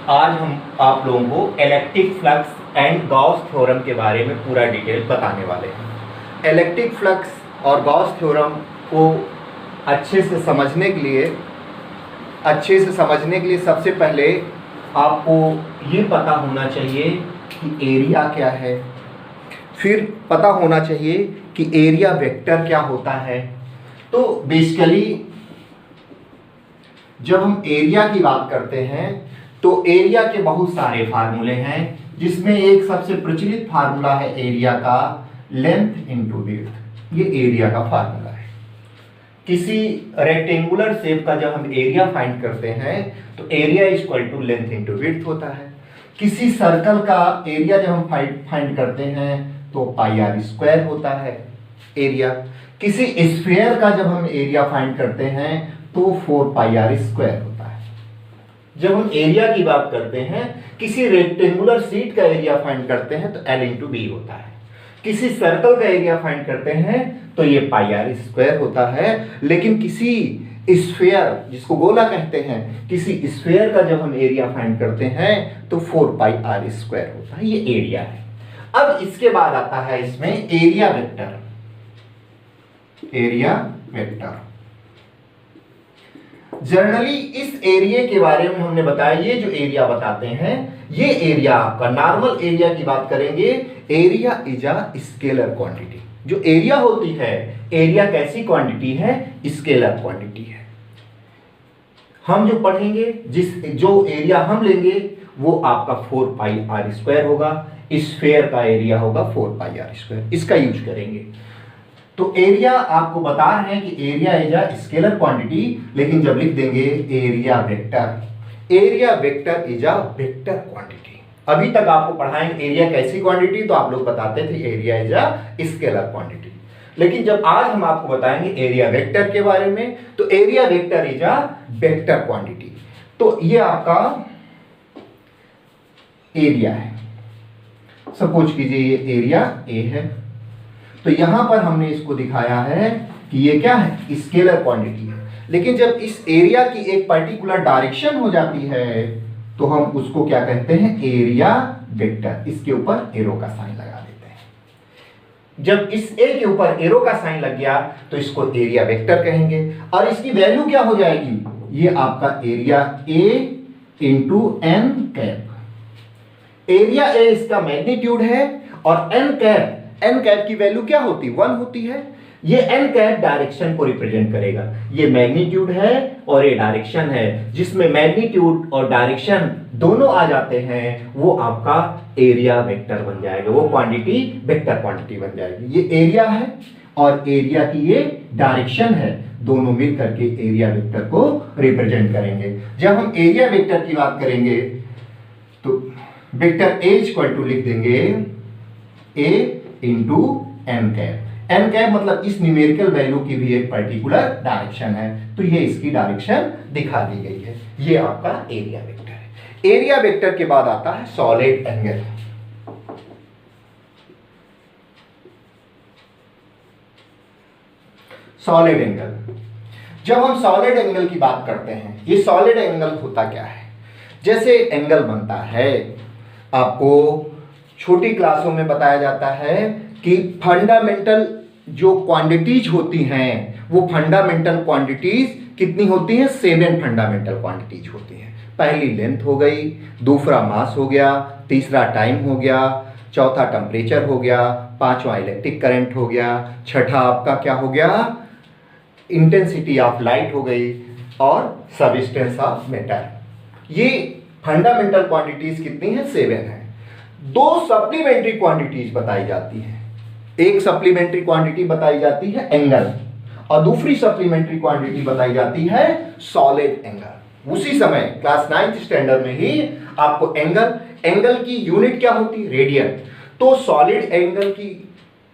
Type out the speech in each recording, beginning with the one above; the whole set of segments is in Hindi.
आज हम आप लोगों को electric flux and Gauss theorem के बारे में पूरा डिटेल बताने वाले हैं। इलेक्ट्रिक फ्लक्स और गॉस थ्योरम को अच्छे से समझने के लिए सबसे पहले आपको ये पता होना चाहिए कि एरिया क्या है, फिर पता होना चाहिए कि एरिया वेक्टर क्या होता है। तो बेसिकली जब हम एरिया की बात करते हैं तो एरिया के बहुत सारे फार्मूले हैं, जिसमें एक सबसे प्रचलित फार्मूला है एरिया का, लेंथ इनटू विड्थ। ये एरिया का फार्मूला है। किसी रेक्टेंगुलर शेप का जब हम एरिया फाइंड करते हैं तो area is equal to length into width होता है। किसी सर्कल का एरिया जब हम फाइंड करते हैं तो पाई आर स्क्वायर होता है एरिया। किसी स्फीयर का जब हम एरिया फाइंड करते हैं तो 4 पाई आर स्क्वायर होता है। जब हम एरिया की बात करते हैं, किसी रेक्टेंगुलर शीट का एरिया फाइंड करते हैं तो एल इंटू बी होता है। किसी सर्कल का एरिया फाइंड करते हैं तो ये पाई आर स्क्वायर होता है। लेकिन किसी स्फीयर, जिसको गोला कहते हैं, किसी स्फीयर का जब हम एरिया फाइंड करते हैं तो 4 पाई आर स्क्वायर होता है। ये एरिया है। अब इसके बाद आता है इसमें area vector. Area vector generally इस एरिया के बारे में हमने बताया, ये जो एरिया बताते हैं, ये एरिया आपका नॉर्मल एरिया की बात करेंगे, area is a scalar quantity. जो एरिया होती है, एरिया कैसी क्वांटिटी है? स्केलर क्वांटिटी है। हम जो पढ़ेंगे, जो एरिया हम लेंगे वो आपका 4 पाई आर स्क्वायर होगा। स्फीयर का एरिया होगा 4 पाई आर स्क्वायर, इसका यूज करेंगे। तो एरिया आपको बता रहे हैं कि area is a scalar quantity, लेकिन जब लिख देंगे area vector, area vector is a vector quantity. अभी तक आपको पढ़ाएंगे एरिया कैसी क्वांटिटी, तो आप लोग बताते थे area is a scalar quantity. लेकिन जब आज हम आपको बताएंगे एरिया वेक्टर के बारे में, तो area vector is a vector quantity. तो ये आपका एरिया है। सपोज कीजिए ये एरिया ए है, तो यहां पर हमने इसको दिखाया है कि ये क्या है? स्केलर क्वांटिटी है। लेकिन जब इस एरिया की एक पर्टिकुलर डायरेक्शन हो जाती है तो हम उसको क्या कहते हैं? Area vector. इसके ऊपर एरो का साइन लगा देते हैं। जब इस ए के ऊपर एरो का साइन लग गया तो इसको एरिया वेक्टर कहेंगे। और इसकी वैल्यू क्या हो जाएगी? ये आपका area A into N cap. Area A इसका मैग्नीट्यूड है और एन कैप की वैल्यू क्या होती है? 1 होती है। ये एन कैप डायरेक्शन को रिप्रेजेंट करेगा। ये मैग्नीट्यूड है और ये डायरेक्शन है। जिसमें मैग्नीट्यूड और डायरेक्शन दोनों आ जाते हैं वो आपका एरिया वेक्टर बन जाएगा। वो क्वांटिटी वेक्टर क्वांटिटी बन जाएगी। ये एरिया है और एरिया की ये डायरेक्शन है, दोनों मिल करके एरिया वेक्टर को रिप्रेजेंट करेंगे। जब हम एरिया वेक्टर की बात करेंगे तो वेक्टर ए इक्वल टू लिख देंगे A into N cap. N cap मतलब इस न्यूमेरिकल वैल्यू की भी एक पर्टिकुलर डायरेक्शन है, तो ये इसकी डायरेक्शन दिखा दी गई है। ये आपका एरिया वेक्टर है। एरिया वेक्टर के बाद आता है सॉलिड एंगल। सॉलिड एंगल, जब हम सॉलिड एंगल की बात करते हैं, ये सॉलिड एंगल होता क्या है? जैसे एंगल बनता है, आपको छोटी क्लासों में बताया जाता है कि फंडामेंटल जो क्वांटिटीज होती हैं, वो फंडामेंटल क्वांटिटीज कितनी होती हैं? 7 फंडामेंटल क्वांटिटीज होती हैं। पहली लेंथ हो गई, दूसरा मास हो गया, तीसरा टाइम हो गया, चौथा टेम्परेचर हो गया, पांचवा इलेक्ट्रिक करंट हो गया, छठा आपका क्या हो गया? इंटेंसिटी ऑफ लाइट हो गई, और सबस्टेंस ऑफ मैटर। ये फंडामेंटल क्वांटिटीज कितनी है? 7 है। 2 सप्लीमेंट्री क्वांटिटीज बताई जाती है। एक सप्लीमेंट्री क्वांटिटी बताई जाती है एंगल, और दूसरी सप्लीमेंट्री क्वांटिटी बताई जाती है सॉलिड एंगल। उसी समय क्लास 9th स्टैंडर्ड में ही आपको एंगल की यूनिट क्या होती? रेडियन। तो सॉलिड एंगल की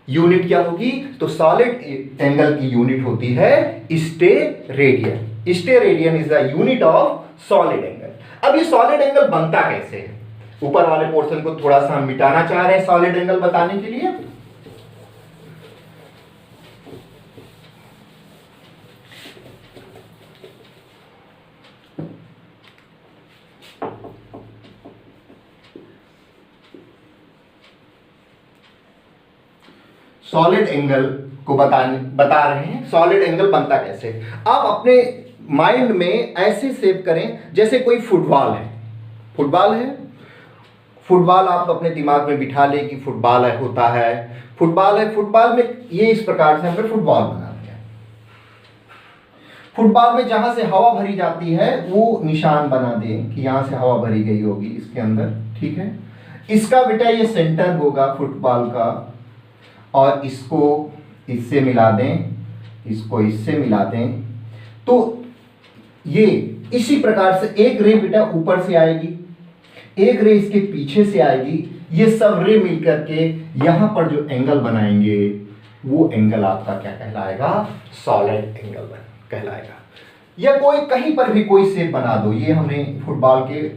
यूनिट क्या होगी? तो सॉलिड एंगल की यूनिट होती है steradian. Steradian is the unit of solid angle. अब ये सॉलिड एंगल बनता कैसे है? ऊपर वाले पोर्शन को थोड़ा सा हम मिटाना चाह रहे हैं सॉलिड एंगल बताने के लिए। सॉलिड एंगल को बता रहे हैं सॉलिड एंगल बनता कैसे। आप अपने माइंड में ऐसे सेव करें जैसे कोई फुटबॉल है, फुटबॉल आप अपने दिमाग में बिठा ले कि फुटबॉल है, होता है फुटबॉल में ये इस प्रकार से हमने फुटबॉल बना दिया। फुटबॉल में जहां से हवा भरी जाती है वो निशान बना दें कि यहां से हवा भरी गई होगी इसके अंदर, ठीक है। इसका बेटा ये सेंटर होगा फुटबॉल का, और इसको इससे मिला दें, इसको इससे मिला दें, तो ये इसी प्रकार से एक रे बेटा ऊपर से आएगी, एक रे इसके पीछे से आएगी, ये सब रे मिलकर के यहां पर जो एंगल बनाएंगे वो एंगल आपका क्या कहलाएगा, सॉलिड एंगल कहलाएगा। या कोई कहीं पर भी कोई शेप बना दो, ये हमने फुटबॉल के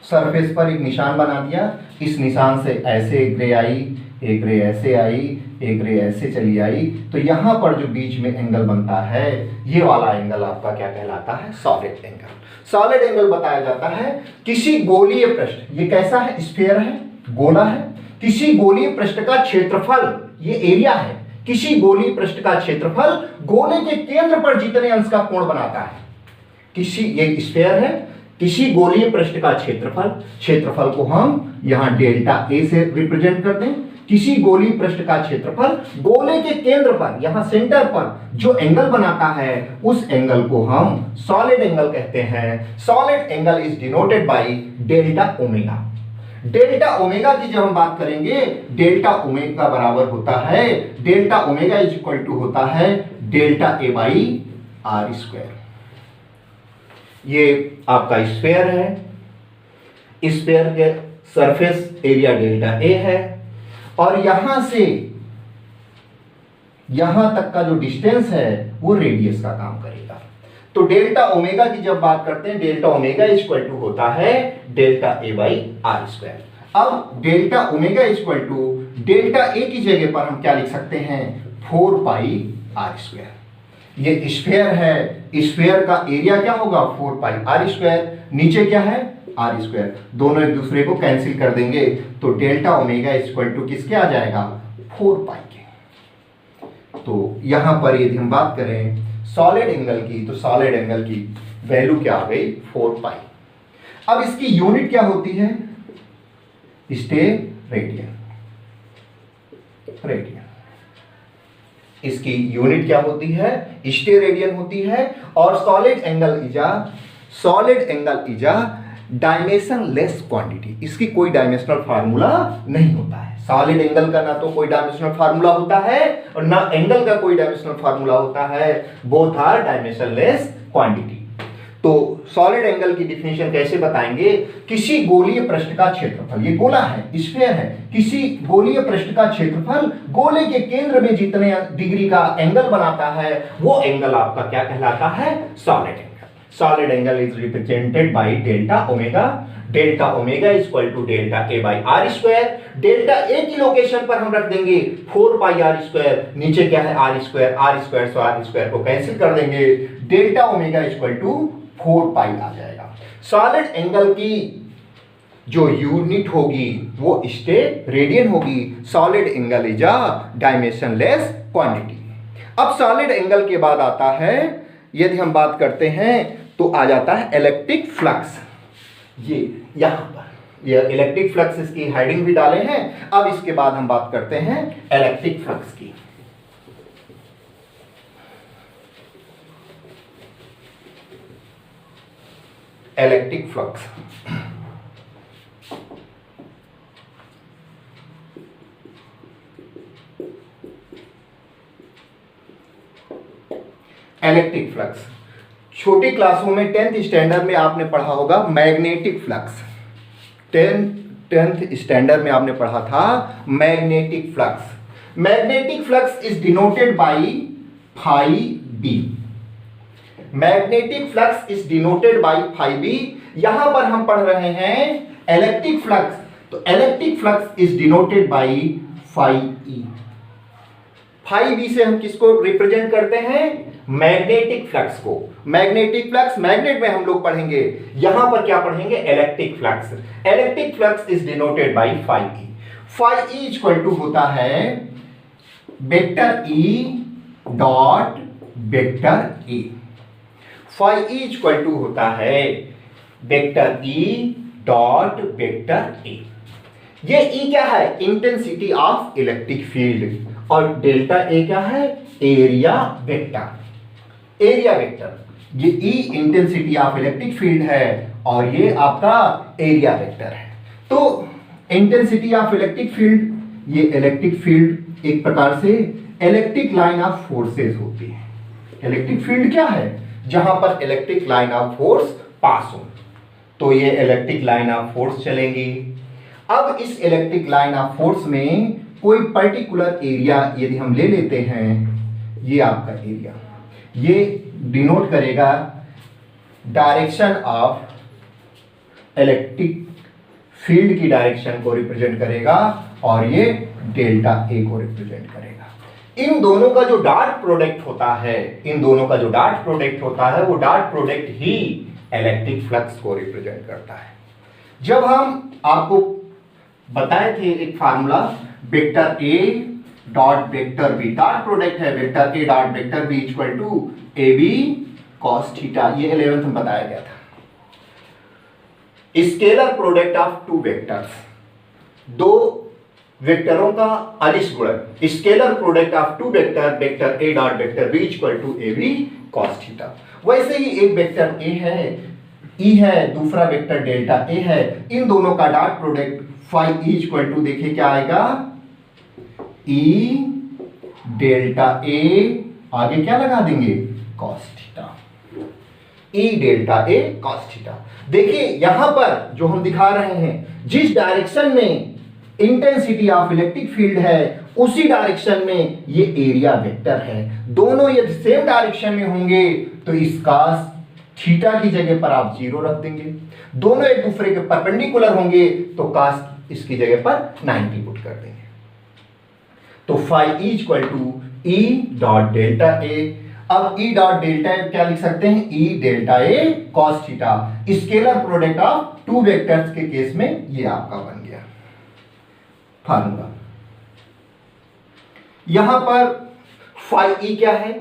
सरफेस पर एक निशान बना दिया, इस निशान से ऐसे एक रे आई, एक रे ऐसे आई, एक रे ऐसे चली आई, तो यहां पर जो बीच में एंगल बनता है ये वाला एंगल आपका क्या कहलाता है, सॉलिड एंगल। सॉलिड एंगल बताया जाता है किसी गोलीय पृष्ठ, ये कैसा है, स्फीयर है, गोला है, किसी गोलीय पृष्ठ का क्षेत्रफल, ये एरिया है, किसी गोलीय पृष्ठ का क्षेत्रफल गोले के केंद्र पर जितने अंश का कोण बनाता है। किसी, ये स्फीयर है, किसी गोलीय पृष्ठ का क्षेत्रफल को हम यहां डेल्टा ए से रिप्रेजेंट कर दें। किसी गोलीय पृष्ठ का क्षेत्रफल गोले के केंद्र पर, यहां सेंटर पर जो एंगल बनाता है उस एंगल को हम सॉलिड एंगल कहते हैं। Solid angle is denoted by delta omega. Delta omega की जब हम बात करेंगे, डेल्टा ओमेगा बराबर होता है, delta omega is equal to होता है delta A by R square. ये आपका स्फीयर है, स्फीयर के सरफेस एरिया डेल्टा ए है, और यहां से यहां तक का जो डिस्टेंस है वो रेडियस का काम करेगा। तो डेल्टा ओमेगा की जब बात करते हैं, डेल्टा ओमेगा इक्वल टू होता है delta A by R square. अब delta omega equal to delta A की जगह पर हम क्या लिख सकते हैं, 4 पाई आर स्क्वायर। ये स्फीयर है, स्फीयर का एरिया क्या होगा, 4 पाई आर स्क्वायर, नीचे क्या है, आर स्क्वायर, दोनों एक दूसरे को कैंसिल कर देंगे, तो डेल्टा ओमेगा इक्वल टू किसके आ जाएगा, 4 पाई के। तो यहां पर यदि हम बात करें सॉलिड एंगल की, तो सॉलिड एंगल की वैल्यू क्या आ गई, 4 पाई। अब इसकी यूनिट क्या होती है, स्टेरेडियन। इसकी यूनिट क्या होती है, स्टेरेडियन होती है। और solid angle is a dimensionless quantity. इसकी कोई डायमेंशनल फार्मूला नहीं होता है। सॉलिड एंगल का ना तो कोई डायमेंशनल फार्मूला होता है और ना एंगल का कोई डायमेंशनल फार्मूला होता है, बोथ आर डायमेंशनलेस क्वांटिटी। तो सॉलिड एंगल की डिफिनेशन कैसे बताएंगे, किसी गोलीय पृष्ठ का क्षेत्रफल, ये गोला है, स्फीयर है, किसी गोलीय पृष्ठ का क्षेत्रफल गोले के केंद्र में जितने डिग्री का एंगल बनाता है वो एंगल आपका क्या कहलाता है, solid angle. Solid angle is represented by delta omega. Delta omega is equal to delta a by r square. Delta a की लोकेशन पर हम रख देंगे 4 pi r square, नीचे क्या है r square, so r square को कैंसिल कर देंगे, delta omega is equal to 4 pi आ जाएगा। सॉलिड एंगल की जो यूनिट होगी वो स्टेरेडियन होगी। Solid angle is a dimensionless quantity. अब सॉलिड एंगल के बाद आता है, यदि हम बात करते हैं तो आ जाता है इलेक्ट्रिक फ्लक्स। ये यहां पर ये इलेक्ट्रिक फ्लक्स, इसकी हेडिंग भी डाले हैं। अब इसके बाद हम बात करते हैं इलेक्ट्रिक फ्लक्स की। इलेक्ट्रिक फ्लक्स इलेक्ट्रिक फ्लक्स छोटी क्लासों में 10th स्टैंडर्ड में आपने पढ़ा होगा मैग्नेटिक फ्लक्स। 10th स्टैंडर्ड में आपने पढ़ा था magnetic flux. Magnetic flux is denoted by phi B. Magnetic flux is denoted by phi B. यहां पर हम पढ़ रहे हैं इलेक्ट्रिक फ्लक्स, तो electric flux is denoted by phi E. Phi B से हम किसको रिप्रेजेंट करते हैं, मैग्नेटिक फ्लक्स को। मैग्नेटिक फ्लक्स, मैग्नेट में हम लोग पढ़ेंगे, यहां पर क्या पढ़ेंगे, electric flux. Electric flux is denoted by phi E. Phi E equal to होता है vector E dot vector A. Phi E equal to होता है vector E dot vector A. ये ई क्या है? इंटेंसिटी ऑफ इलेक्ट्रिक फील्ड, और डेल्टा ए क्या है? Area vector. एरिया वेक्टर, ये E intensity of electric field है और ये आपका एरिया वेक्टर है। तो इंटेंसिटी ऑफ इलेक्ट्रिक फील्ड, ये इलेक्ट्रिक फील्ड एक प्रकार से इलेक्ट्रिक लाइन ऑफ फोर्सेस होती है। इलेक्ट्रिक फील्ड क्या है? जहां पर electric line of force pass हो, तो ये इलेक्ट्रिक लाइन ऑफ फोर्स चलेंगी। अब इस इलेक्ट्रिक लाइन ऑफ फोर्स में कोई पर्टिकुलर एरिया यदि हम ले लेते हैं, ये आपका एरिया, ये डिनोट करेगा डायरेक्शन ऑफ इलेक्ट्रिक फील्ड की डायरेक्शन को रिप्रेजेंट करेगा, और ये डेल्टा ए को रिप्रेजेंट करेगा। इन दोनों का जो डॉट प्रोडक्ट होता है, वो डॉट प्रोडक्ट ही इलेक्ट्रिक फ्लक्स को रिप्रेजेंट करता है। जब हम आपको बताए थे एक formula, vector A dot vector B, dot product है vector A dot vector B equal to A B cos theta, ये 11th में बताया गया था। Scalar product of two vectors, दो वेक्टरों का अदिश गुणन, scalar product of two vector, vector A dot vector B equal to A B cos theta. वैसे ही एक वेक्टर ए है, ई है, दूसरा वेक्टर डेल्टा ए है, इन दोनों का dot product phi E equal to, देखिए क्या आएगा? ई डेल्टा ए, आगे क्या लगा देंगे? Cos theta. E delta A cos theta. देखिए यहां पर जो हम दिखा रहे हैं, जिस डायरेक्शन में इंटेंसिटी ऑफ इलेक्ट्रिक फील्ड है उसी डायरेक्शन में ये एरिया वेक्टर है। दोनों यदि सेम डायरेक्शन में होंगे तो इस कॉस थीटा की जगह पर आप 0 रख देंगे। दोनों एक दूसरे के परपेंडिकुलर होंगे तो कॉस इसकी जगह पर 90 पुट कर देंगे। तो phi E equal to E dot delta A. अब ई डॉट डेल्टा ए क्या लिख सकते हैं? E delta A cos theta. Scalar product of two vectors के केस में ये आपका बन गया फार्मूला। यहां पर फाई ई क्या है?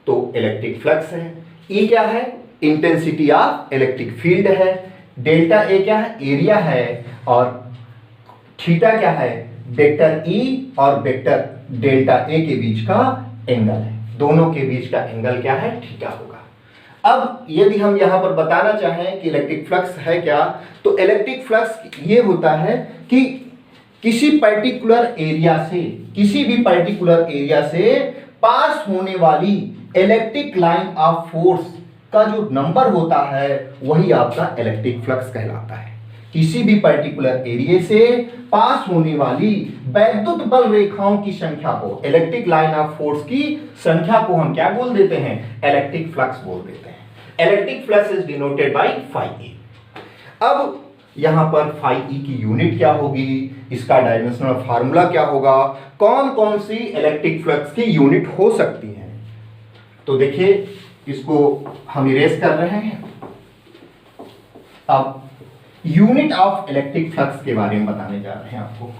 तो इलेक्ट्रिक फ्लक्स है। ई क्या है? इंटेंसिटी ऑफ इलेक्ट्रिक फील्ड है। डेल्टा ए क्या है? एरिया है। और थीटा क्या है? वेक्टर ई और वेक्टर डेल्टा ए के बीच का एंगल है। दोनों के बीच का एंगल क्या है? थीटा होगा। अब यदि हम यहां पर बताना चाहें कि इलेक्ट्रिक फ्लक्स है क्या, तो इलेक्ट्रिक फ्लक्स ये होता है कि किसी पर्टिकुलर एरिया से पास होने वाली इलेक्ट्रिक लाइन ऑफ फोर्स का जो नंबर होता है वही आपका इलेक्ट्रिक फ्लक्स कहलाता है। किसी भी पर्टिकुलर एरिया से पास होने वाली वैद्युत बल रेखाओं की संख्या को, इलेक्ट्रिक लाइन ऑफ फोर्स की संख्या को हम क्या बोल देते हैं? इलेक्ट्रिक फ्लक्स बोल देते हैं। Electric flux is denoted by phi E. अब यहां पर फाई ई की यूनिट क्या होगी, इसका डायमेंशनल फार्मूला क्या होगा, कौन कौन सी इलेक्ट्रिक फ्लक्स की यूनिट हो सकती है? तो देखिए इसको हम इरेज कर रहे हैं। अब यूनिट ऑफ इलेक्ट्रिक फ्लक्स के बारे में बताने जा रहे हैं आपको।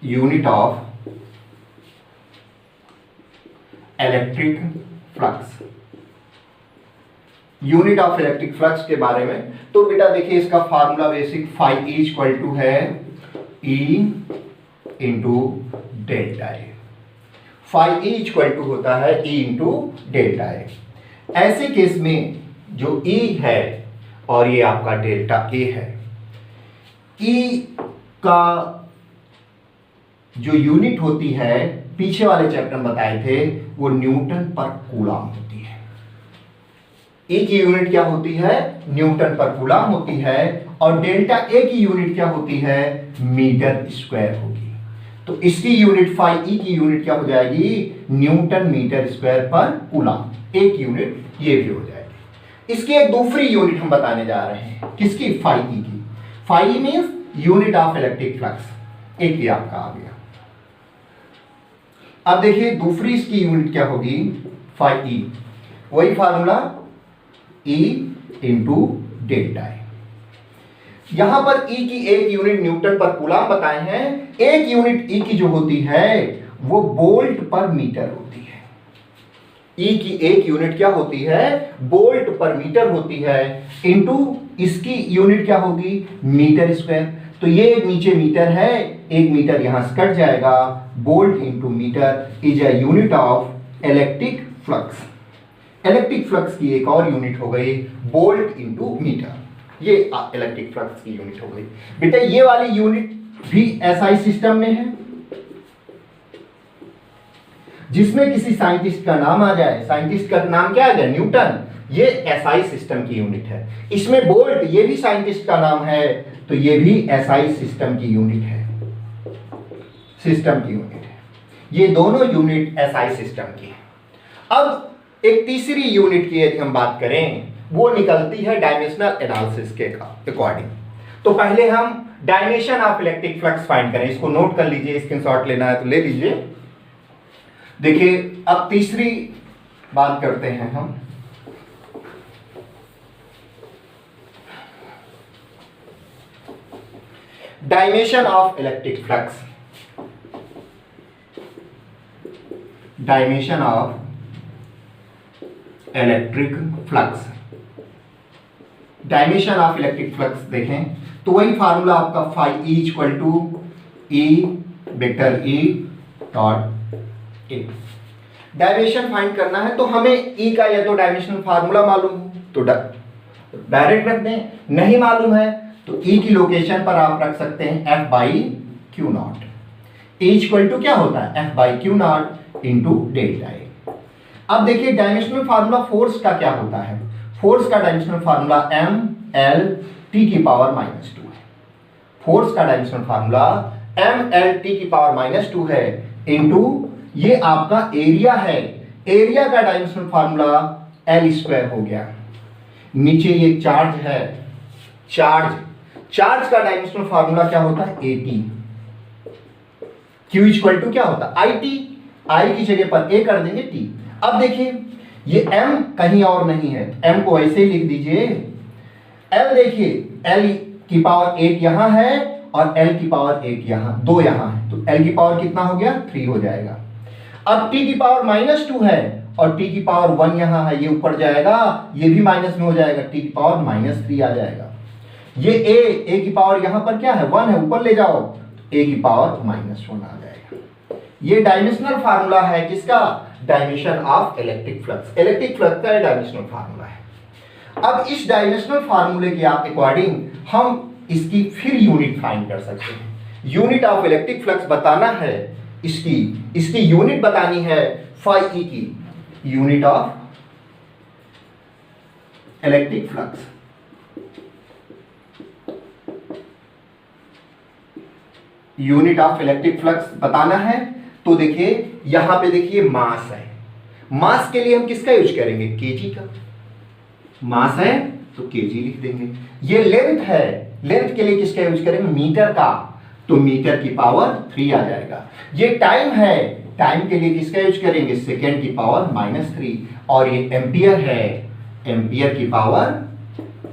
Unit of electric flux, unit of electric flux के बारे में तो बेटा देखिए इसका formula basic phi E equal to है E into delta A. Phi E equal to होता है ई इंटू डेल्टा ए। ऐसे केस में जो ई है और ये आपका डेल्टा ए है, ई का जो यूनिट होती है पीछे वाले चैप्टर में बताए थे वो न्यूटन पर कूलम होती है। ई की यूनिट क्या होती है? न्यूटन पर कूलम होती है। और डेल्टा ए की यूनिट क्या होती है? मीटर स्क्वायर होगी। तो इसकी यूनिट फाई ई की यूनिट क्या हो जाएगी? न्यूटन मीटर स्क्वायर पर कूलम। एक यूनिट ये भी हो जाएगी। इसकी एक दूसरी यूनिट हम बताने जा रहे हैं, किसकी? फाई ई की। Phi E means unit of electric flux. एक ही आपका आ गया। अब देखिए दूसरी इसकी यूनिट क्या होगी? फाई ई, वही फार्मूला ई इंटू डेल्टा ए। यहां पर E की एक यूनिट न्यूटन पर कूलम बताए हैं, एक यूनिट E की जो होती है वो वोल्ट पर मीटर होती है। E की एक यूनिट क्या होती है, वोल्ट पर मीटर होती है, इनटू इसकी यूनिट क्या होगी, मीटर स्क्वायर। तो ये नीचे मीटर है, एक मीटर यहां से कट जाएगा, volt into metre is a unit of electric flux. Electric flux की एक और यूनिट हो गई वोल्ट इनटू मीटर, ये इलेक्ट्रिक फ्लक्स की यूनिट हो गई। बेटा ये वाली यूनिट भी एसआई सिस्टम में है, जिसमें किसी साइंटिस्ट का नाम आ जाए, साइंटिस्ट का नाम क्या आ गया, न्यूटन, ये एसआई सिस्टम की यूनिट है। इसमें वोल्ट, ये भी साइंटिस्ट का नाम है, तो ये भी एसआई सिस्टम की यूनिट है, सिस्टम की यूनिट है। ये दोनों यूनिट एसआई सिस्टम की है। अब एक तीसरी यूनिट की यदि हम बात करें, वो निकलती है डायमेंशनल एनालिसिस के अकॉर्डिंग। तो पहले हम dimension of electric flux find करें, इसको नोट कर लीजिए, स्क्रीनशॉट लेना है तो ले लीजिए। देखिए अब तीसरी बात करते हैं हम, dimension of electric flux, dimension of electric flux, dimension of electric flux देखें तो वही फार्मूला आपका phi E equal to E vector E dot A. Dimension find करना है तो हमें ई का या तो डायमेंशनल फार्मूला मालूम हो तो डायरेक्ट रख दें, नहीं मालूम है तो ई की लोकेशन पर आप रख सकते हैं F by Q naught. A equal to क्या होता है, F by Q naught into delta A. अब देखिए डायमेंशनल फार्मूला फोर्स का क्या होता है, फोर्स का dimensional formula M L T की पावर माइनस 2 है। फोर्स का dimensional formula M L T की पावर माइनस 2 है, इनटू ये आपका एरिया है, एरिया का डायमेंशनल फार्मूला एल स्क्वायर हो गया। नीचे ये चार्ज है, चार्ज का डायमेंशनल फार्मूला क्या होता है, A T. Q equal to क्या होता है, आई टी, आई की जगह पर ए कर देंगे टी। अब देखिए ये m कहीं और नहीं है, m को ऐसे ही लिख दीजिए। l देखिए l की पावर 8 यहां है और l की पावर 1 यहां, 2 यहां है, तो l की पावर कितना हो गया, 3 हो जाएगा। अब t की पावर माइनस 2 है और t की पावर 1 यहां है, ये ऊपर जाएगा, ये भी माइनस में हो जाएगा, t की पावर माइनस 3 आ जाएगा। ये a की पावर यहां पर क्या है, 1 है, ऊपर ले जाओ, a की पावर माइनस 1 आ जाएगा। ये डायमेंशनल फार्मूला है किसका, dimension of electric flux, electric flux का डायमेंशनल फार्मूला है। अब इस डायमेंशनल फार्मूले के अकॉर्डिंग हम इसकी फिर यूनिट फाइंड कर सकते हैं। यूनिट ऑफ इलेक्ट्रिक फ्लक्स बताना है, इसकी यूनिट बतानी है फाई ई की, unit of electric flux, unit of electric flux बताना है। तो देखिए यहां पे देखिए मास है, मास के लिए हम किसका यूज करेंगे, केजी का। मास है तो केजी लिख देंगे। ये लेंथ है, लेंथ के लिए किसका यूज करेंगे, मीटर का, तो मीटर की पावर 3 आ जाएगा। ये टाइम है, टाइम के लिए किसका यूज करेंगे, सेकेंड की पावर माइनस 3, और ये एम्पियर है, एम्पियर की पावर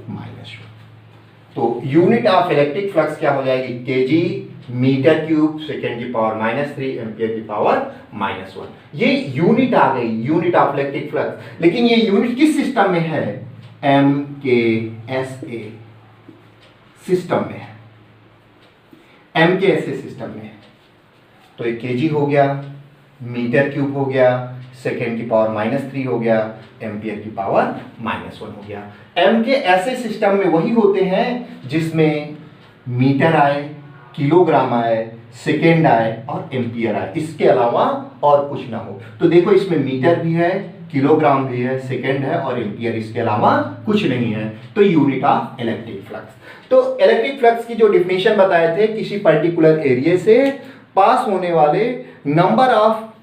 माइनस 1। तो यूनिट ऑफ इलेक्ट्रिक फ्लक्स क्या हो जाएगी, केजी मीटर क्यूब सेकेंड की पावर माइनस 3 एम्पियर की पावर माइनस 1। ये यूनिट आ गई, यूनिट ऑफ इलेक्ट्रिक फ्लक्स। लेकिन ये यूनिट किस सिस्टम में है, एम के एस ए सिस्टम में है, एम के एस ए सिस्टम में है। तो ये केजी हो गया, मीटर क्यूब हो गया, सेकेंड की पावर माइनस 3 हो गया, एम्पियर की पावर माइनस 1 हो गया। एम के ऐसे सिस्टम में वही होते हैं जिसमें मीटर आए, किलोग्राम आए, सेकेंड आए और एम्पियर आए, इसके अलावा और कुछ ना हो। तो देखो इसमें मीटर भी है, किलोग्राम भी है, सेकेंड है और एम्पियर, इसके अलावा कुछ नहीं है। तो यूनिट ऑफ इलेक्ट्रिक फ्लक्स। तो इलेक्ट्रिक फ्लक्स की जो डिफिनेशन बताए थे, किसी पर्टिकुलर एरिया से पास होने वाले number of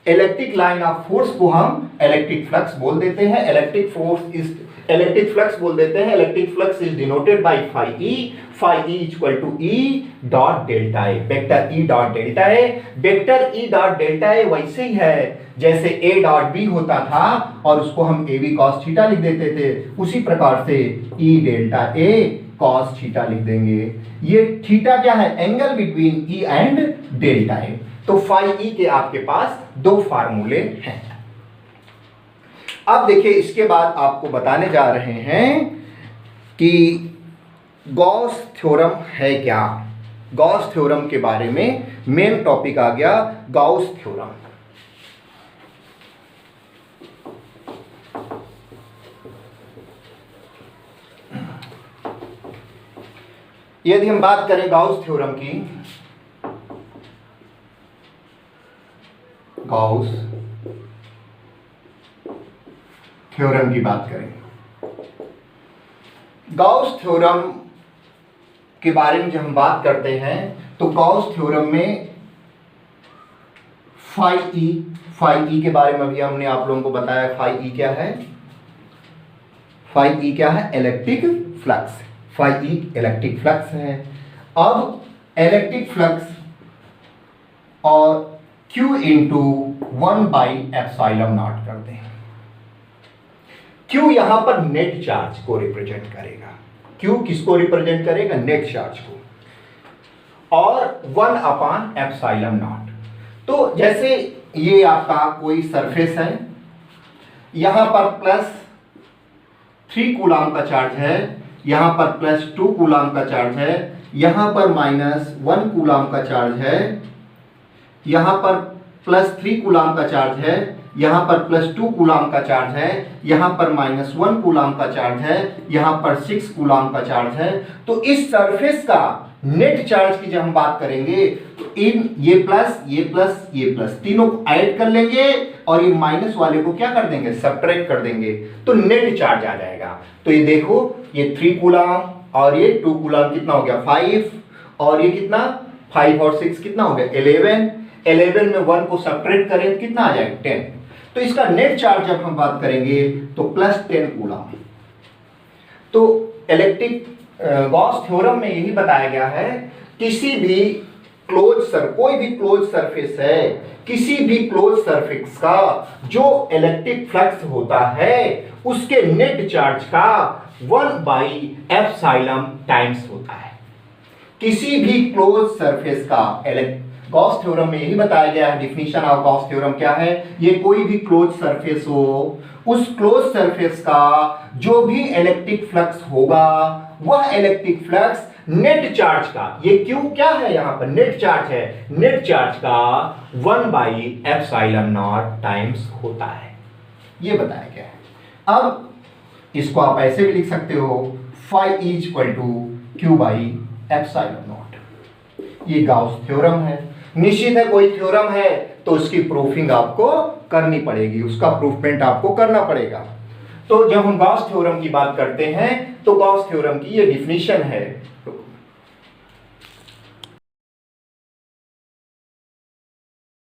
electric line of force को हम इलेक्ट्रिक फ्लक्स बोल देते हैं। इलेक्ट्रिक फ्लक्स बोल देते हैं। Electric flux is denoted by phi E equal to E dot delta A, vector E dot delta A. Vector E dot delta A वैसे ही है जैसे ए डॉट बी होता था और उसको हम ए बी कॉस थीटा लिख देते थे, उसी प्रकार से E delta A cos theta लिख देंगे। ये थीटा क्या है? Angle between E and delta A. तो फाई ई के आपके पास दो फार्मूले हैं। अब देखिए इसके बाद आपको बताने जा रहे हैं कि गॉस थ्योरम है क्या। गॉस थ्योरम के बारे में मेन टॉपिक आ गया, गॉस थ्योरम। यदि हम बात करें गॉस थ्योरम की, गॉस थ्योरम की बात करें, गॉस थ्योरम के बारे में जब हम बात करते हैं तो गॉस थ्योरम में फाई ई के बारे में भी हमने आप लोगों को बताया। फाई ई क्या है? फाई ई क्या है? Electric flux. Phi E electric flux है। अब इलेक्ट्रिक फ्लक्स और Q इंटू 1/ε0 करते हैं। Q यहां पर नेट चार्ज को रिप्रेजेंट करेगा। Q किसको रिप्रेजेंट करेगा? नेट चार्ज को। और 1/ε0। तो जैसे ये आपका कोई सरफेस है, यहां पर +3 कूलाम का चार्ज है, यहां पर +2 कूलाम का चार्ज है, यहां पर -1 कूलाम का चार्ज है, यहां पर +3 कूलाम का चार्ज है, यहां पर +2 कूलाम का चार्ज है, यहां पर -1 कूलाम का चार्ज है, यहां पर 6 कूलाम का चार्ज है। तो इस सरफेस का नेट चार्ज की जब हम बात करेंगे तो इन ये प्लस तीनों को ऐड कर लेंगे और ये माइनस वाले को क्या कर देंगे? सब्ट्रैक्ट कर देंगे, तो नेट चार्ज आ जाएगा। तो ये देखो, ये 3 कूलाम और ये 2 कूलाम कितना हो गया? 5। और ये कितना? 5 और 6 कितना हो गया? 11। 11 में 1 को सब्ट्रैक्ट करें तो कितना आ जाएगा? 10। तो इसका नेट चार्ज जब हम बात करेंगे तो +10 कूलाम। तो इलेक्ट्रिक गॉस थ्योरम में यही बताया गया है, किसी भी कोई भी क्लोज सरफेस है, किसी भी क्लोज सरफेस का जो इलेक्ट्रिक फ्लक्स होता है उसके नेट चार्ज का 1/ε टाइम्स होता है। किसी भी क्लोज सरफेस का गॉस थ्योरम में यही बताया गया है। डिफिनीशन ऑफ गॉस थ्योरम क्या है? ये कोई भी क्लोज सरफेस हो, उस क्लोज सरफेस का जो भी इलेक्ट्रिक फ्लक्स होगा वह इलेक्ट्रिक फ्लक्स नेट चार्ज का, ये क्यों क्या है? यहां पर नेट चार्ज है, नेट चार्ज का 1/ε0 टाइम्स होता है। ये बताया गया है। अब इसको आप ऐसे भी लिख सकते हो, phi = Q/ε0। ये गॉस थ्योरम है। निश्चित है कोई थ्योरम है तो उसकी प्रूफिंग आपको करनी पड़ेगी, उसका प्रूफमेंट आपको करना पड़ेगा। तो जब हम गॉस थ्योरम की बात करते हैं तो गॉस थ्योरम की ये डिफिनीशन है।